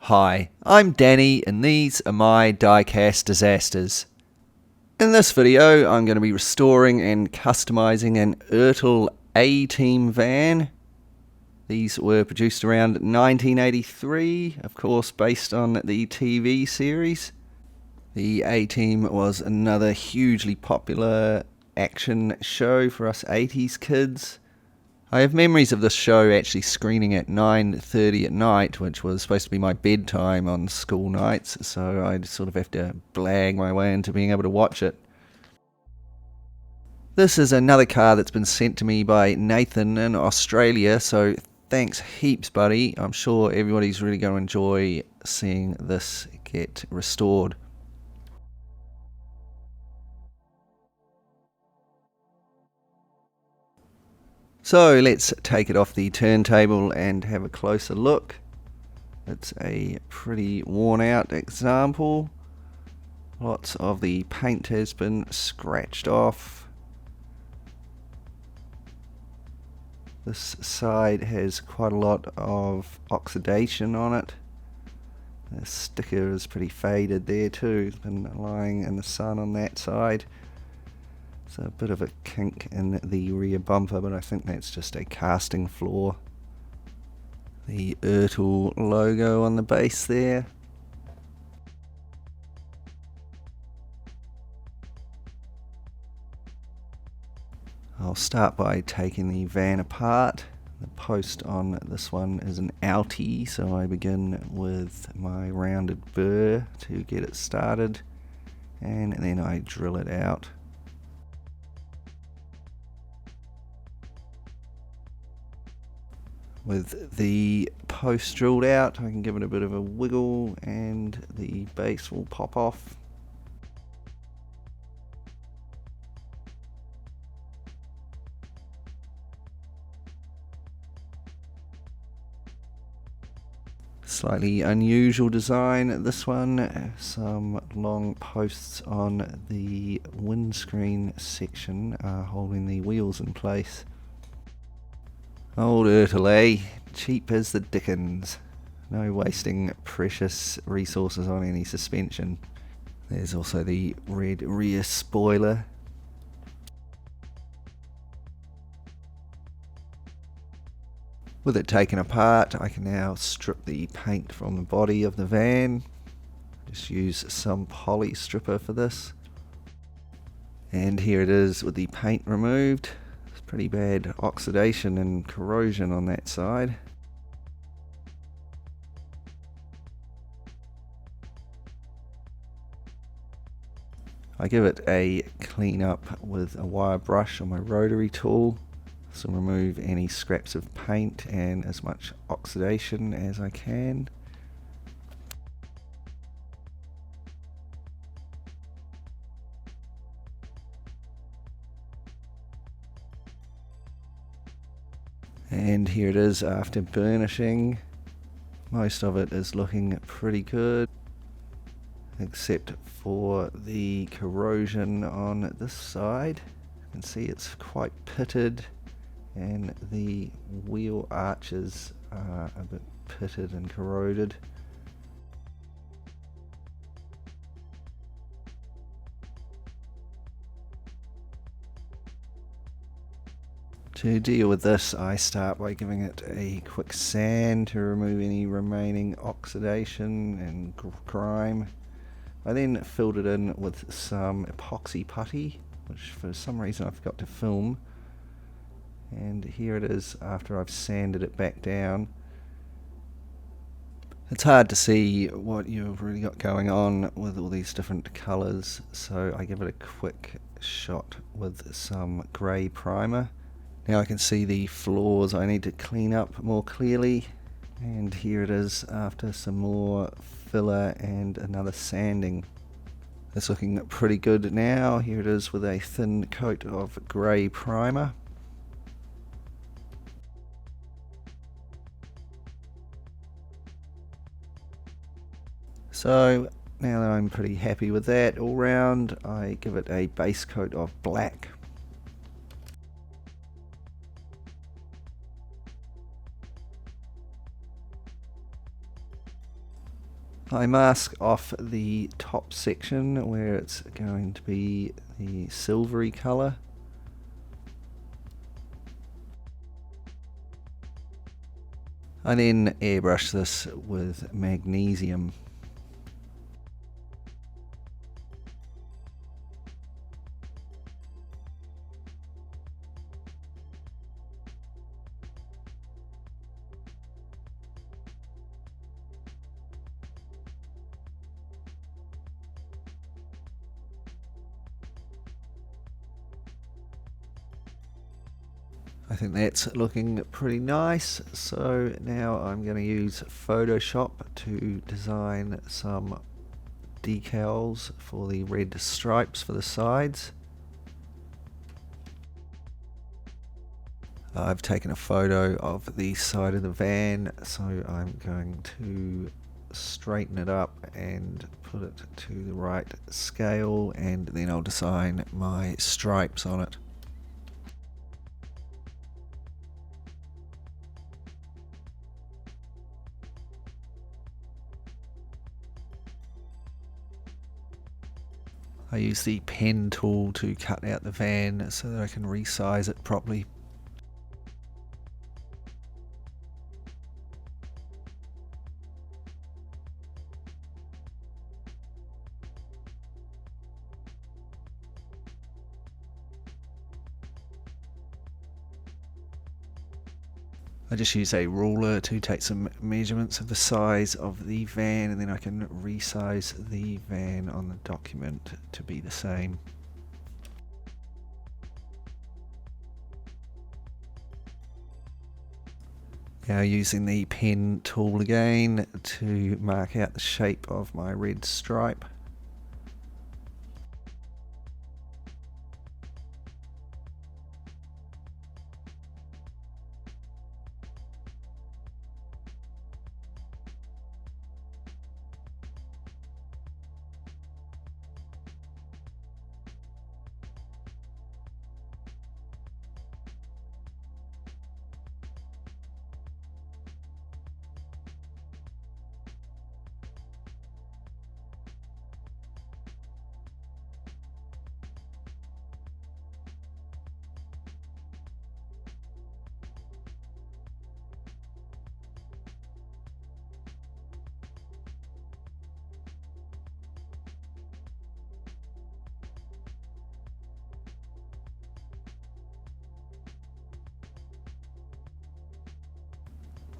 Hi, I'm Danny and these are my Diecast Disasters. In this video I'm going to be restoring and customizing an Ertl A-Team van. These were produced around 1983, of course based on the TV series. The A-Team was another hugely popular action show for us 80s kids. I have memories of this show actually screening at 9:30 at night, which was supposed to be my bedtime on school nights, so I'd sort of have to blag my way into being able to watch it. This is another car that's been sent to me by Nathan in Australia, so thanks heaps, buddy. I'm sure everybody's really going to enjoy seeing this get restored. So let's take it off the turntable and have a closer look. It's a pretty worn out example. Lots of the paint has been scratched off. This side has quite a lot of oxidation on it. The sticker is pretty faded there too. It's been lying in the sun on that side. There's a bit of a kink in the rear bumper, but I think that's just a casting flaw. The Ertl logo on the base there. I'll start by taking the van apart. The post on this one is an outie, so I begin with my rounded burr to get it started, and then I drill it out. With the post drilled out, I can give it a bit of a wiggle and the base will pop off. Slightly unusual design, this one. Some long posts on the windscreen section holding the wheels in place. Old Ertl, eh? Cheap as the dickens. No wasting precious resources on any suspension. There's also the red rear spoiler. With it taken apart, I can now strip the paint from the body of the van. Just use some poly stripper for this. And here it is with the paint removed. Pretty bad oxidation and corrosion on that side. I give it a clean up with a wire brush on my rotary tool, so remove any scraps of paint and as much oxidation as I can. And here it is after burnishing. Most of it is looking pretty good, except for the corrosion on this side. You can see it's quite pitted, and the wheel arches are a bit pitted and corroded. To deal with this, I start by giving it a quick sand to remove any remaining oxidation and grime. I then filled it in with some epoxy putty, which for some reason I forgot to film. And here it is after I've sanded it back down. It's hard to see what you've really got going on with all these different colours, so I give it a quick shot with some grey primer. Now I can see the flaws I need to clean up more clearly, and here it is after some more filler and another sanding. It's looking pretty good now. Here it is with a thin coat of grey primer. So now that I'm pretty happy with that all round, I give it a base coat of black. I mask off the top section where it's going to be the silvery colour. I then airbrush this with magnesium. I think that's looking pretty nice, so now I'm going to use Photoshop to design some decals for the red stripes for the sides. I've taken a photo of the side of the van, so I'm going to straighten it up and put it to the right scale, and then I'll design my stripes on it. I use the pen tool to cut out the van so that I can resize it properly. I just use a ruler to take some measurements of the size of the van, and then I can resize the van on the document to be the same. Now using the pen tool again to mark out the shape of my red stripe.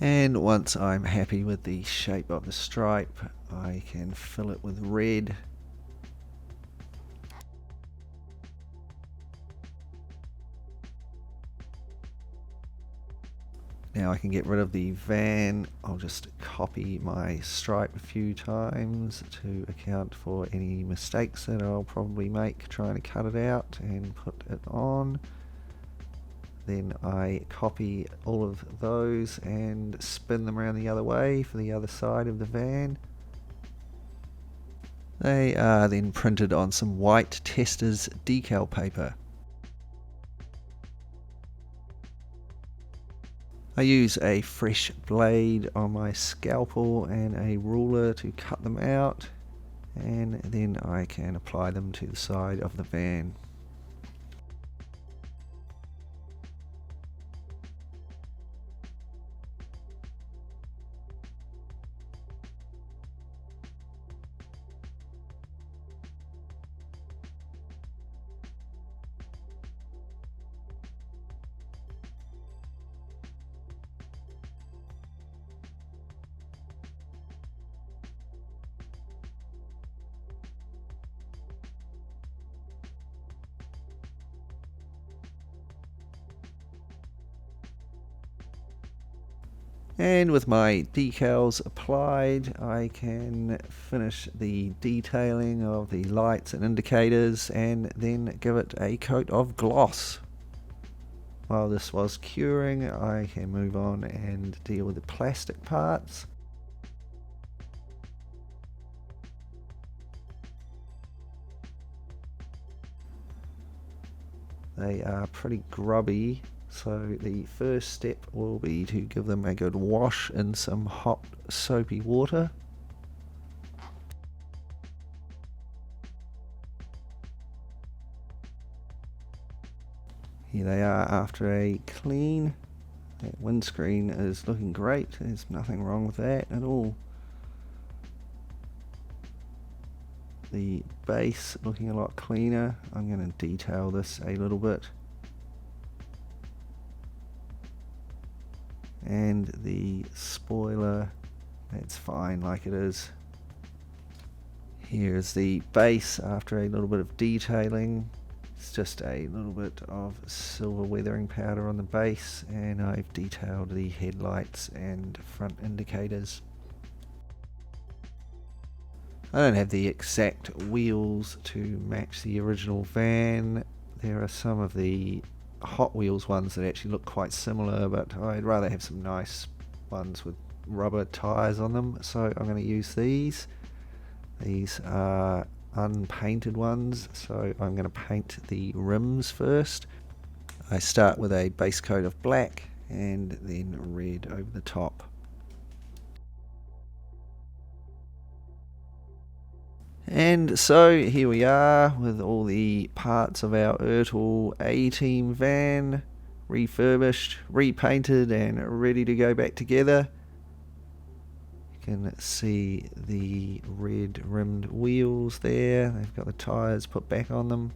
And once I'm happy with the shape of the stripe, I can fill it with red. Now I can get rid of the van. I'll just copy my stripe a few times to account for any mistakes that I'll probably make trying to cut it out and put it on. Then I copy all of those and spin them around the other way for the other side of the van. They are then printed on some white Testors decal paper. I use a fresh blade on my scalpel and a ruler to cut them out, and then I can apply them to the side of the van. And with my decals applied, I can finish the detailing of the lights and indicators and then give it a coat of gloss. While this was curing, I can move on and deal with the plastic parts. They are pretty grubby. So the first step will be to give them a good wash in some hot soapy water. Here they are after a clean. That windscreen is looking great. There's nothing wrong with that at all. The base looking a lot cleaner. I'm going to detail this a little bit. And the spoiler, that's fine like it is. Here's the base after a little bit of detailing. It's just a little bit of silver weathering powder on the base, and I've detailed the headlights and front indicators. I don't have the exact wheels to match the original van. There are some of the Hot Wheels ones that actually look quite similar, but I'd rather have some nice ones with rubber tyres on them, so I'm going to use these. These are unpainted ones, so I'm going to paint the rims first. I start with a base coat of black and then red over the top. And so here we are with all the parts of our Ertl A-Team van refurbished, repainted and ready to go back together. You can see the red rimmed wheels there. They've got the tyres put back on them.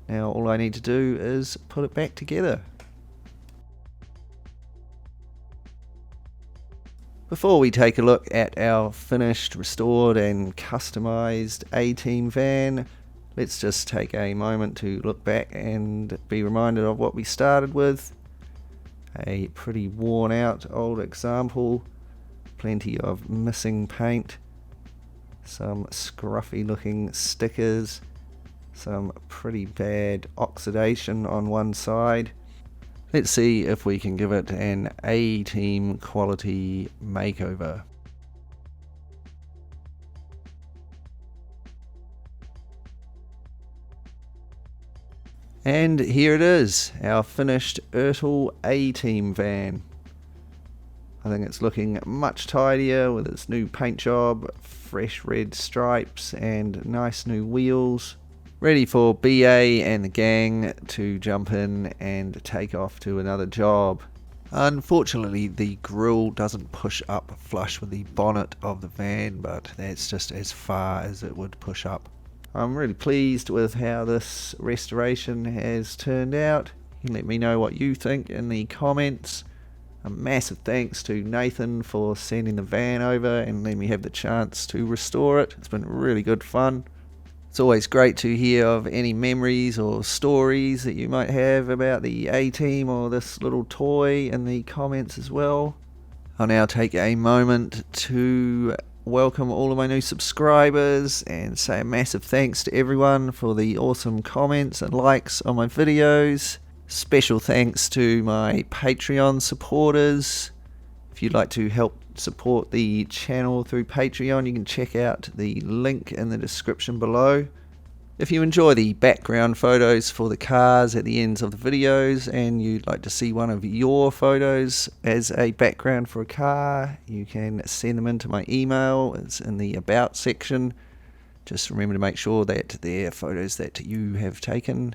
Now all I need to do is put it back together. Before we take a look at our finished, restored and customised A-Team van, let's just take a moment to look back and be reminded of what we started with. A pretty worn out old example, plenty of missing paint, some scruffy looking stickers, some pretty bad oxidation on one side. Let's see if we can give it an A-Team quality makeover. And here it is, our finished Ertl A-Team van. I think it's looking much tidier with its new paint job, fresh red stripes and nice new wheels. Ready for BA and the gang to jump in and take off to another job. Unfortunately, the grille doesn't push up flush with the bonnet of the van, but that's just as far as it would push up. I'm really pleased with how this restoration has turned out. You can let me know what you think in the comments. A massive thanks to Nathan for sending the van over and letting me have the chance to restore it. It's been really good fun. It's always great to hear of any memories or stories that you might have about the A-Team or this little toy in the comments as well. I'll now take a moment to welcome all of my new subscribers and say a massive thanks to everyone for the awesome comments and likes on my videos. Special thanks to my Patreon supporters. If you'd like to help support the channel through Patreon, you can check out the link in the description below. If you enjoy the background photos for the cars at the ends of the videos and you'd like to see one of your photos as a background for a car, you can send them into my email. It's in the About section. Just remember to make sure that they're photos that you have taken.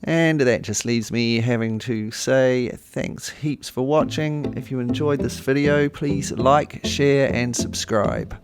And that just leaves me having to say thanks heaps for watching. If you enjoyed this video, please like, share and subscribe.